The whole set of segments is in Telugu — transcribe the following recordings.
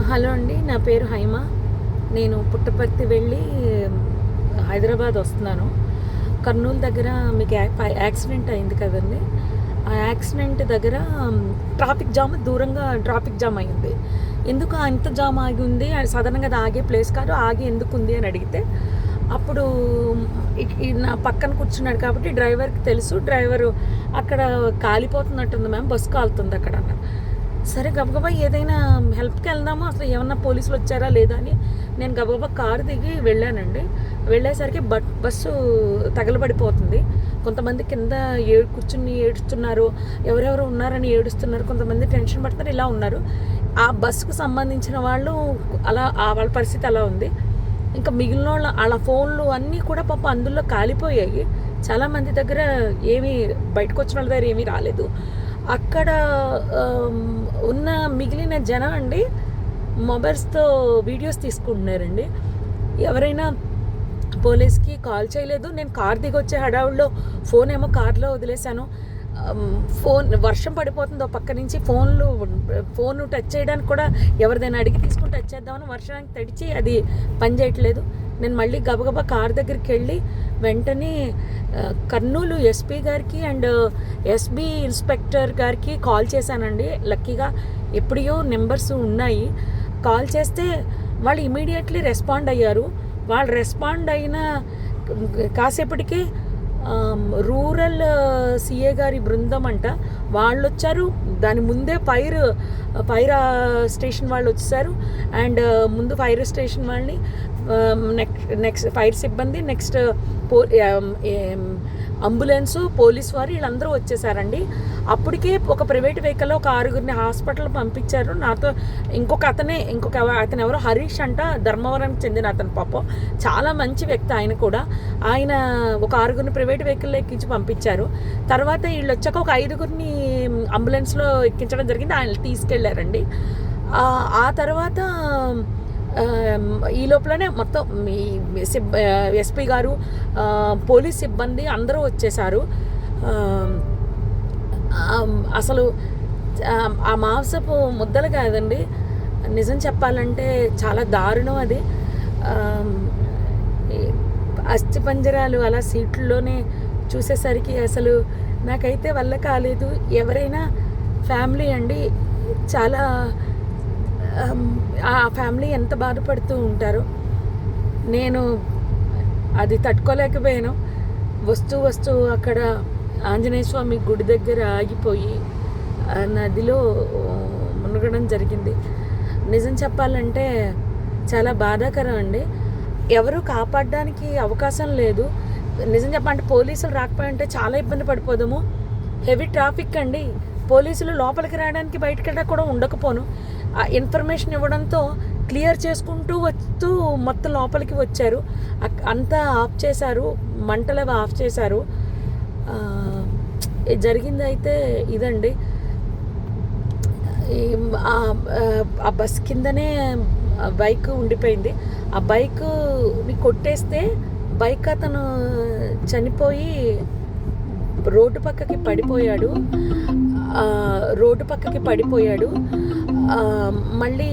హలో అండి, నా పేరు హైమ. నేను పుట్టపర్తి వెళ్ళి హైదరాబాద్ వస్తున్నాను. కర్నూలు దగ్గర మీకు యాక్సిడెంట్ అయింది కదండి. ఆ యాక్సిడెంట్ దగ్గర దూరంగా ట్రాఫిక్ జామ్ అయింది. ఎందుకు అంత జామ్ ఆగి ఉంది? సాధారణంగా అది ఆగే ప్లేస్ కాదు. ఆగి ఎందుకు ఉంది అని అడిగితే అప్పుడు నా పక్కన కూర్చున్నాడు కాబట్టి డ్రైవర్కి తెలుసు. డ్రైవరు అక్కడ కాలిపోతున్నట్టుంది మ్యామ్, బస్సు కాలుతుంది అక్కడ అన్న. సరే గబగబా ఏదైనా హెల్ప్కి వెళ్దామో, అసలు ఏమన్నా పోలీసులు వచ్చారా లేదా అని నేను గబగబా కారు దిగి వెళ్ళానండి. వెళ్ళేసరికి బస్సు తగలబడిపోతుంది. కొంతమంది కింద కూర్చుని ఏడుస్తున్నారు, ఎవరెవరు ఉన్నారని ఏడుస్తున్నారు, కొంతమంది టెన్షన్ పడుతున్నారు, ఇలా ఉన్నారు. ఆ బస్సుకు సంబంధించిన వాళ్ళు అలా వాళ్ళ పరిస్థితి అలా ఉంది. ఇంకా మిగిలిన వాళ్ళ ఫోన్లు అన్నీ కూడా పాపం అందులో కాలిపోయాయి. చాలామంది దగ్గర ఏమీ బయటకు వచ్చిన వాళ్ళ దగ్గర ఏమీ రాలేదు. అక్కడ ఉన్న మిగిలిన జనం అండి మొబైల్స్తో వీడియోస్ తీసుకుంటున్నారండి. ఎవరైనా పోలీస్కి కాల్ చేయలేదు. నేను కార్ దిగి వచ్చే హడావుల్లో ఫోన్ ఏమో కార్లో వదిలేశాను. వర్షం పడిపోతుందో పక్క నుంచి ఫోన్ టచ్ చేయడానికి కూడా ఎవరిదైనా అడిగి తీసుకుని టచ్ చేద్దామని వర్షానికి తడిచి అది పని చేయట్లేదు. నేను మళ్ళీ గబగబా కార్ దగ్గరికి వెళ్ళి వెంటనే కర్నూలు ఎస్పీ గారికి అండ్ ఎస్బీ ఇన్స్పెక్టర్ గారికి కాల్ చేశానండి. లక్కీగా ఎప్పుడో నెంబర్స్ ఉన్నాయి. కాల్ చేస్తే వాళ్ళు ఇమీడియట్లీ రెస్పాండ్ అయ్యారు. వాళ్ళు రెస్పాండ్ అయిన కాసేపటికి రూరల్ సిఏ గారి బృందం అంట వాళ్ళు వచ్చారు. దాని ముందే ఫైర్ స్టేషన్ వాళ్ళు వచ్చేసారు. అండ్ ముందు ఫైర్ స్టేషన్ వాళ్ళని నెక్స్ట్ ఫైర్ సిబ్బంది, నెక్స్ట్ అంబులెన్సు, పోలీస్ వారు వీళ్ళందరూ వచ్చేసారండి. అప్పటికే ఒక ప్రైవేట్ వెహికల్లో ఒక 6గురిని హాస్పిటల్ పంపించారు. నాతో ఇంకొక అతను ఎవరో హరీష్ అంట, ధర్మవరానికి చెందిన అతను. పాపం చాలా మంచి వ్యక్తి ఆయన కూడా. ఆయన ఒక 6గురిని ప్రైవేట్ వెహికల్లో ఎక్కించి పంపించారు. తర్వాత వీళ్ళు వచ్చాక ఒక 5గురిని అంబులెన్స్లో ఎక్కించడం జరిగింది. ఆయన తీసుకెళ్లారండి. ఆ తర్వాత ఈ లోపలనే మొత్తం ఎస్పీ గారు, పోలీస్ సిబ్బంది అందరూ వచ్చేసారు. అసలు ఆ మాంసపు ముద్దలు కాదండి, నిజం చెప్పాలంటే చాలా దారుణం అది. అస్థిపంజరాలు అలా సీట్లలోనే చూసేసరికి అసలు నాకైతే వల్ల కాలేదు. ఎవరైనా ఫ్యామిలీ అండి, చాలా ఆ ఫ్యామిలీ ఎంత బాధపడుతూ ఉంటారో. నేను అది తట్టుకోలేకపోయాను. వస్తూ అక్కడ ఆంజనేయ స్వామి గుడి దగ్గర ఆగిపోయి నదిలో మునగడం జరిగింది. నిజం చెప్పాలంటే చాలా బాధాకరం అండి. ఎవరు కాపాడడానికి అవకాశం లేదు. నిజం చెప్పాలంటే పోలీసులు రాకపోయింటే చాలా ఇబ్బంది పడిపోదాము. హెవీ ట్రాఫిక్ అండి. పోలీసులు లోపలికి రావడానికి బయటకి కూడా ఉండకపోను. ఆ ఇన్ఫర్మేషన్ ఇవ్వడంతో క్లియర్ చేసుకుంటూ వస్తూ మొత్తం లోపలికి వచ్చారు. అంతా ఆఫ్ చేశారు, మంటలు ఆఫ్ చేశారు. జరిగింది అయితే ఇదండి. ఆ బస్ కిందనే బైక్ ఉండిపోయింది. ఆ బైక్ని కొట్టేస్తే బైక్ అతను చనిపోయి రోడ్డు పక్కకి పడిపోయాడు. మళ్ళీ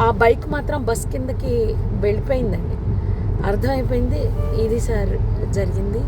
ఆ బైక్ మాత్రం బస్ కిందకి వెళ్ళిపోయిందండి. అర్థమైపోయింది ఇది సార్ జరిగింది.